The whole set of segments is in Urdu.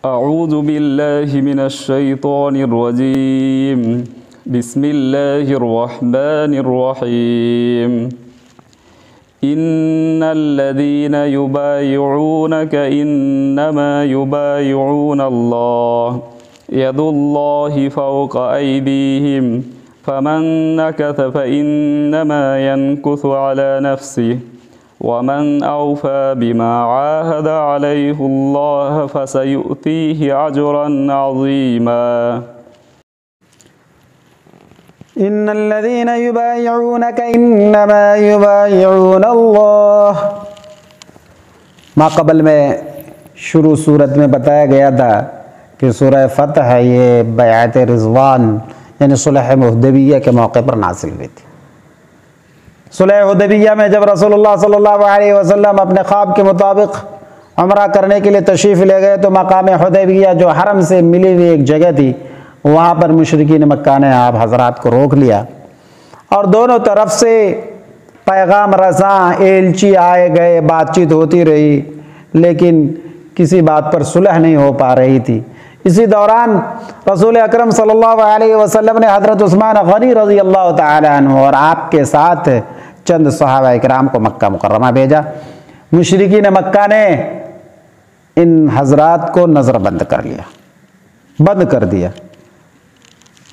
أعوذ بالله من الشيطان الرجيم بسم الله الرحمن الرحيم إن الذين يبايعونك إنما يبايعون الله يد الله فوق أيديهم فمن نكث فإنما ينكث على نفسه ومن أوفى بما عاهد عليه الله فسيؤتيه أجرا عظيما إن الذين يبايعونك إنما يبايعون الله۔ ما قبل میں شروع صورت میں بتایا گیا تھا کہ سورہ فتح یہ بیعت رضوان یعنی صلح حدیبیہ کے موقع پر نازل ہوئی تھی۔ صلح حدیبیہ میں جب رسول اللہ صلی اللہ علیہ وسلم اپنے خواب کے مطابق عمرہ کرنے کے لیے تشریف لے گئے تو مقام حدیبیہ جو حرم سے ملی ہوئی ایک جگہ تھی، وہاں پر مشرکین مکہ نے آپ حضرات کو روک لیا اور دونوں طرف سے پیغام رساں ایلچی آئے گئے، بات چیت ہوتی رہی، لیکن کسی بات پر صلح نہیں ہو پا رہی تھی۔ اسی دوران رسول اکرم صلی اللہ علیہ وسلم نے حضرت عثمان غنی رضی اللہ تعالی عنہ اور آپ کے ساتھ چند صحابہ کرام کو مکہ مکرمہ بھیجا۔ مشرکین مکہ نے ان حضرات کو نظر بند کر دیا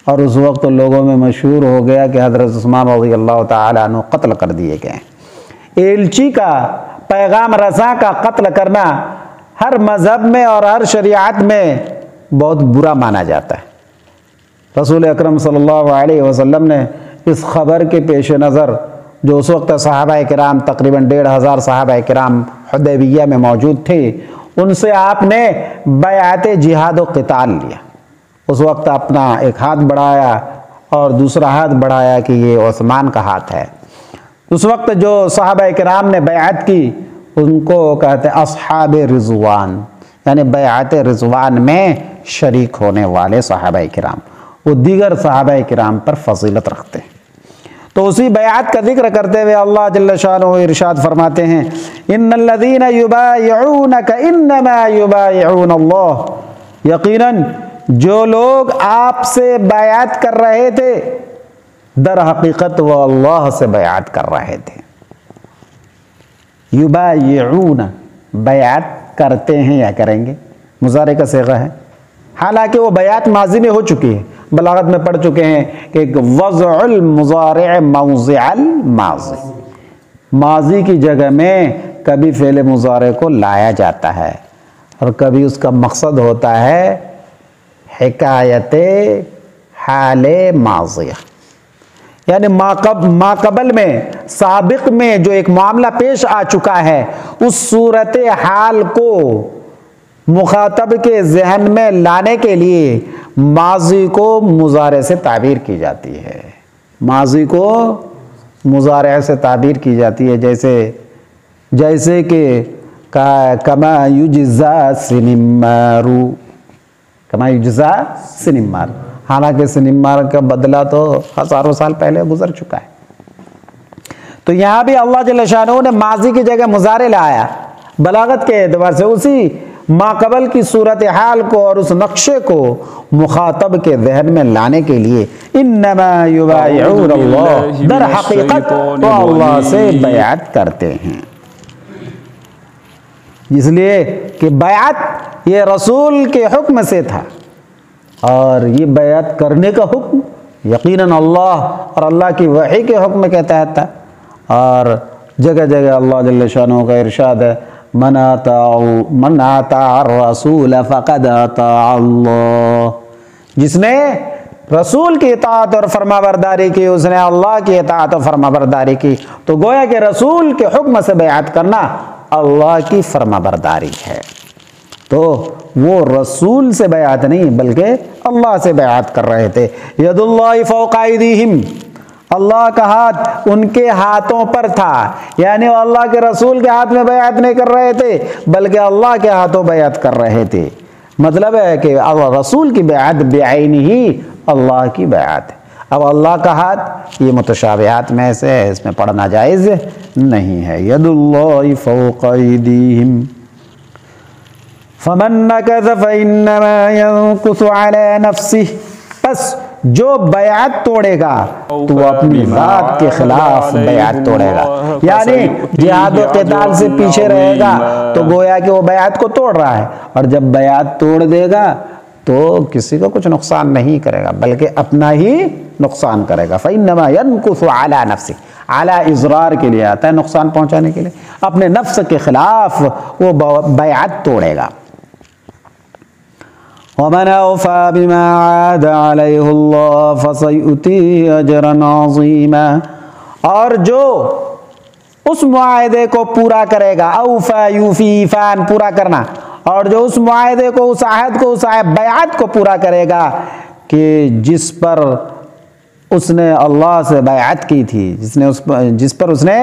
اور اس وقت لوگوں میں مشہور ہو گیا کہ حضرت عثمان رضی اللہ تعالی عنہ قتل کر دیے گئے۔ ایلچی کا، پیغام رساں کا قتل کرنا ہر مذہب میں اور ہر شریعت میں بہت برا مانا جاتا ہے۔ رسول اکرم صلی اللہ علیہ وسلم نے اس خبر کے پیش نظر جو اس وقت صحابہ کرام تقریباً 1500 صحابہ کرام حدیبیہ میں موجود تھے، ان سے آپ نے بیعت جہاد و قتال لیا۔ اس وقت اپنا ایک ہاتھ بڑھایا اور دوسرا ہاتھ بڑھایا کہ یہ عثمان کا ہاتھ ہے۔ اس وقت جو صحابہ کرام نے بیعت کی ان کو کہتے ہیں اصحاب رضوان، یعنی بیعت رضوان میں شریک ہونے والے صحابہ کرام، وہ دیگر صحابہ کرام پر فضیلت رکھتے ہیں۔ تو اسی بیعت کا ذکر کرتے ہوئے اللہ جل شانہ ارشاد فرماتے ہیں ان الذین یبایعونک انما یبایعون اللہ، یقیناً جو لوگ آپ سے بیعت کر رہے تھے در حقیقت وہ اللہ سے بیعت کر رہے تھے۔ یبایعون، بیعت کرتے ہیں یا کریں گے، مضارع کا صیغہ ہے، حالانکہ وہ بیعت ماضی میں ہو چکی ہے۔ بلاغت میں پڑھ چکے ہیں کہ ایک وضع المضارع موضع الماضی، ماضی کی جگہ میں کبھی فعل مضارع کو لایا جاتا ہے اور کبھی اس کا مقصد ہوتا ہے حکایت حال ماضیہ، یعنی ما قبل میں، سابق میں جو ایک معاملہ پیش آ چکا ہے اس صورت حال کو مخاطب کے ذہن میں لانے کے لیے ماضی کو مضارع سے تعبیر کی جاتی ہے۔ ماضی کو مضارع سے تعبیر کی جاتی ہے، جیسے کہ کما یجزا سنمار، کما یجزا سنمار، حالانکہ سنمار کا بدلہ تو ہزاروں سال پہلے گزر چکا ہے۔ تو یہاں بھی اللہ جل شانہ نے ماضی کی جگہ مضارع لایا بلاغت کے اعتبار سے، اسی ما قبل کی صورتحال کو اور اس نقشے کو مخاطب کے ذہن میں لانے کے لیے انما یبایعون اللہ، در حقیقت وہ اللہ سے بیعت کرتے ہیں۔ اس لیے کہ بیعت یہ رسول کے حکم سے تھا اور یہ بیعت کرنے کا حکم یقیناً اللہ اور اللہ کی وحی کے حکم کے تحت تھا۔ اور جگہ جگہ اللہ جل شانہ کا ارشاد ہے من اطاع الرسول فقد اطاع اللہ، جس نے رسول کی اطاعت اور فرما برداری کی اس نے اللہ کی اطاعت اور فرما برداری کی۔ تو گویا کہ رسول کے حکم سے بیعت کرنا اللہ کی فرما برداری ہے۔ تو وہ رسول سے بیعت نہیں بلکہ اللہ سے بیعت کر رہے تھے۔ ید اللہ فوق ایدیہم، اللہ کا ہاتھ ان کے ہاتھوں پر تھا، یعنی وہ اللہ کے رسول کے ہاتھ میں بیعت نہیں کر رہے تھے بلکہ اللہ کے ہاتھوں بیعت کر رہے تھے۔ مطلب ہے کہ رسول کی بیعت بعینہ ہی اللہ کی بیعت ہے۔ اب اللہ کا ہاتھ یہ متشابہات میں سے ہے، اس میں پڑھنا جائز نہیں ہے۔ ید اللہ فوق ایدیہم فمن نکث فإنما ينکث علی نفسہ، پس جو بیعت توڑے گا تو وہ اپنی ذات کے خلاف بیعت توڑے گا، یعنی جہاد و قتال سے پیچھے رہے گا تو گویا کہ وہ بیعت کو توڑ رہا ہے، اور جب بیعت توڑ دے گا تو کسی کو کچھ نقصان نہیں کرے گا بلکہ اپنا ہی نقصان کرے گا۔ فإنما ينکث علی نفسہ، اعلی اضرار کے لیے آتا ہے، نقصان پہنچانے کے لیے، اپنے نفس کے خلاف وہ بیعت توڑے گا۔ وَمَنْ أَوْفَى بِمَا عَاهَدَ عَلَيْهِ اللَّهُ فَسَيُؤْتِيهِ أَجْرًا عَظِيمًا، اور جو اس معاہدے کو پورا کرے گا، اوفا یوفی فان پورا کرنا، اور جو اس معاہدے کو، اس عہد کو، اس بیعت کو پورا کرے گا کہ جس پر اس نے اللہ سے بیعت کی تھی، جس پر اس نے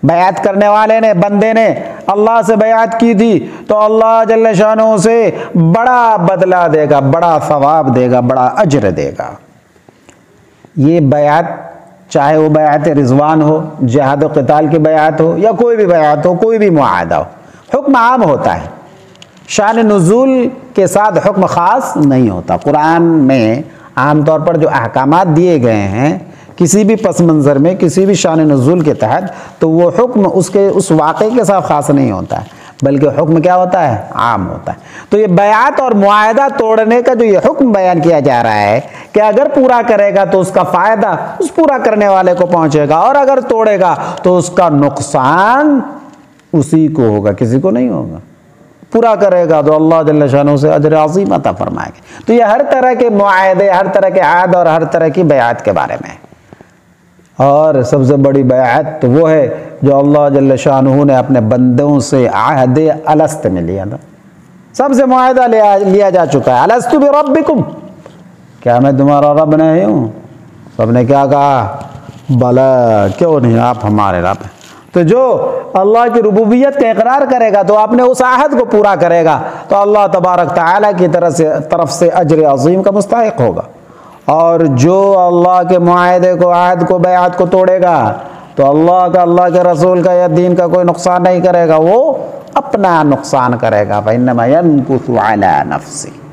بیعت کرنے والے نے، بندے نے اللہ سے بیعت کی تھی، تو اللہ جل شانہ سے بڑا بدلہ دے گا، بڑا ثواب دے گا، بڑا اجر دے گا۔ یہ بیعت چاہے وہ بیعت رضوان ہو، جہاد و قتال کی بیعت ہو، یا کوئی بھی بیعت ہو، کوئی بھی معاہدہ ہو، حکم عام ہوتا ہے، شان نزول کے ساتھ حکم خاص نہیں ہوتا۔ قرآن میں عام طور پر جو احکامات دیے گئے ہیں کسی بھی پس منظر میں، کسی بھی شان نزول کے تحت، تو وہ حکم اس واقعے کے ساتھ خاص نہیں ہوتا ہے بلکہ حکم کیا ہوتا ہے؟ عام ہوتا ہے۔ تو یہ بیعت اور معاہدہ توڑنے کا جو یہ حکم بیان کیا جا رہا ہے کہ اگر پورا کرے گا تو اس کا فائدہ اس پورا کرنے والے کو پہنچے گا، اور اگر توڑے گا تو اس کا نقصان اسی کو ہوگا، کسی کو نہیں ہوگا۔ پورا کرے گا تو اللہ جل شانہ سے اجر عظیم عطا فرمائے گا۔ تو یہ ہر طرح کے معاہدے، ہر طرح کے عہد اور ہر طرح کی بیعت کے بارے میں، اور سب سے بڑی بیعت تو وہ ہے جو اللہ جل شانہ نے اپنے بندوں سے عہد الست میں لیا تھا۔ سب سے معاہدہ لیا جا چکا ہے، الست بربکم، کیا میں تمہارا رب نہیں ہوں؟ سب نے کیا کہا؟ بلا، کیوں نہیں، آپ ہمارے رب ہیں۔ تو جو اللہ کی ربوبیت کا اقرار کرے گا تو اپنے اس عہد کو پورا کرے گا تو اللہ تبارک تعالیٰ کی طرف سے اجر عظیم کا مستحق ہوگا، اور جو اللہ کے معاہدے کو، عہد کو، بیعت کو توڑے گا تو اللہ کا، اللہ کے رسول کا یا دین کا کوئی نقصان نہیں کرے گا، وہ اپنا نقصان کرے گا۔ فإنما ينكث على نفسه۔